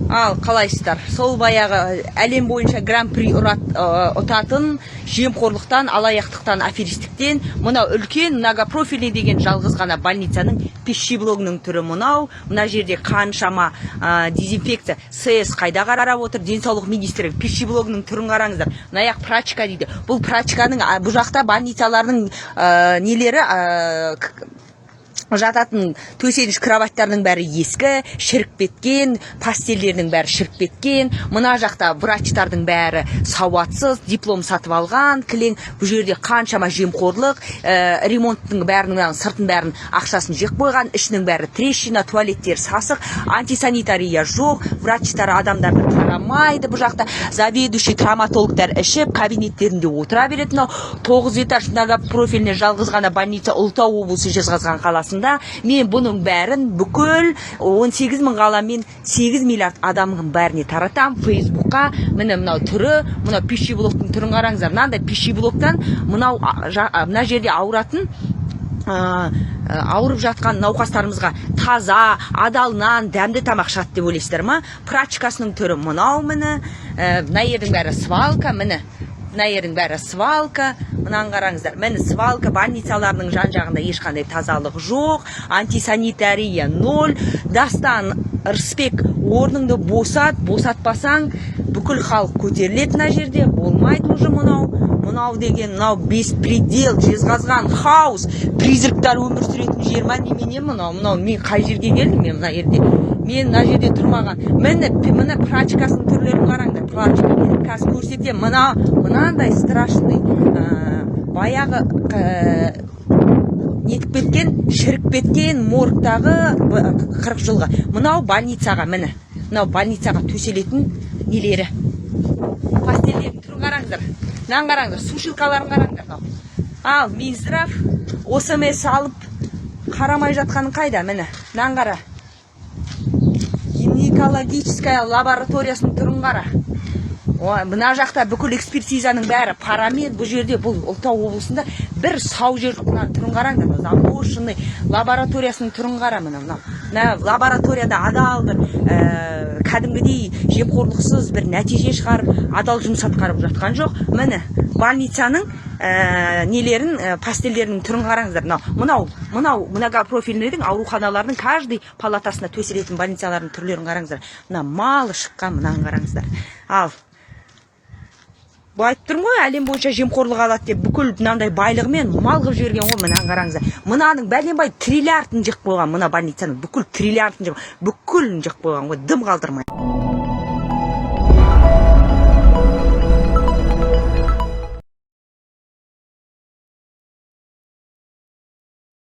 Ал қалайсыздар? Сол баяғы әлем бойынша гран-при ұтатын жемқорлықтан, алаяқтықтан, аферистіктен мынау үлкен многопрофильный деген жалғыз ғана больницаның пищеблогының түрі мынау. Мына жерде қаншама дезинфекция, СС қайда қарап отыр, денсаулық министрі пищеблогының түрін қараңыздар. Мынаяқ прачка дейді. Бұл прачканың бұл жақта больницалардың нелері жататын төсеніш кроваттарының бәрі ескі, шіріп кеткен, пастелдердің бәрі шіріп кеткен. Мына жақта врачтардың бәрі сауатсыз, диплом сатып алған, кілең. Бұл жерде қаншама жемқорлық, ремонттың бәрінің сыртын бәрін ақшасын жеп қойған, ішінің бәрі трещина, туалеттер сасық, антисанитария жоқ, врачтар адамдарды қарамайды. Бұл жақта заведующий травматологтар ішіп, кабинеттерінде отыра береді. 9 этаж многопрофильный жалғыз ғана больница Ұлытау облысы Жезқазған қаласында. Мен бұның бәрін бүкіл 18 мың ғаламмен 8 миллиард адамның бәріне таратам Фейсбукқа. Мынау түрі, мынау пищеблоктың түрін қараңыздар. Мынандай пищеблоктан мына жерде ауыратын ауырып жатқан науқастарымызға таза, адал нан, дәмді тамақ шат деп ойлайсыздар ма? Прачкасының түрі мынау міне. Мына ердің бәрі свалка, міне. Мына ердің бәрі свалка. Мынаны қараңыздар. Міне свалка, больницаларының жан-жағында ешқандай тазалық жоқ, антисанитария 0. Дастан Рысбек, орныңды босатпасаң, бүкіл халық көтеріледі мына жерде. Болмайды уже мынау деген, мынау беспредел, Жезқазған хаус, призрактар өмір сүретін жер ма немене мынау? Мен қай жерге келдім мен мына жерде? Мен мына жерде тұрмаған. Міне прачкасының түрлерін қараңдар. Прачкасы көрсетем. Мынандай страшный баяғы нетіп кеткен, шіріп кеткен моргтағы 40 жылғы. Мынау больницаға, міне. Мынау больницаға төселетін нелері. Пастелердің түрін қараңдар. Мынаны қараңдар, сушилкаларын қараңдар. Ал, Минздрав ОСМС алып қарамай жатқанын қайда, міне. Мынаны қара. Гинекологическая лабораториясының түрін қара. Мына жақта бүкіл экспертизаның бәрі парамен. Бұл жерде, бұл Ұлытау облысында бір сау жер жоқ. Мына түрін қараңдар. Заброшенный лабораториясының түрін қара. Мына лабораторияда адал бір кәдімгідей жемқорлықсыз бір нәтиже шығарып, адал жұмыс атқарып жатқан жоқ. Міне больницаның нелерін, пастелдерінің түрін қараңыздар. Мынау многопрофильныйдің ауруханалардың каждый палатасына төселетін больницалардың түрлерін қараңыздар. Мына малы шыққан, мынаны қараңыздар. Ал айтып тұрмын ғой, әлем бойынша жемқорлық алады деп, бүкіл мынандай байлығымен мал қылып жіберген ғой. Мынаны қараңыздар. Мынаның бәленбай триллиардын жық қойған, мына больницаның бүкіл триллиардын жық, бүкілін жық қойған ғой, дым қалдырмай.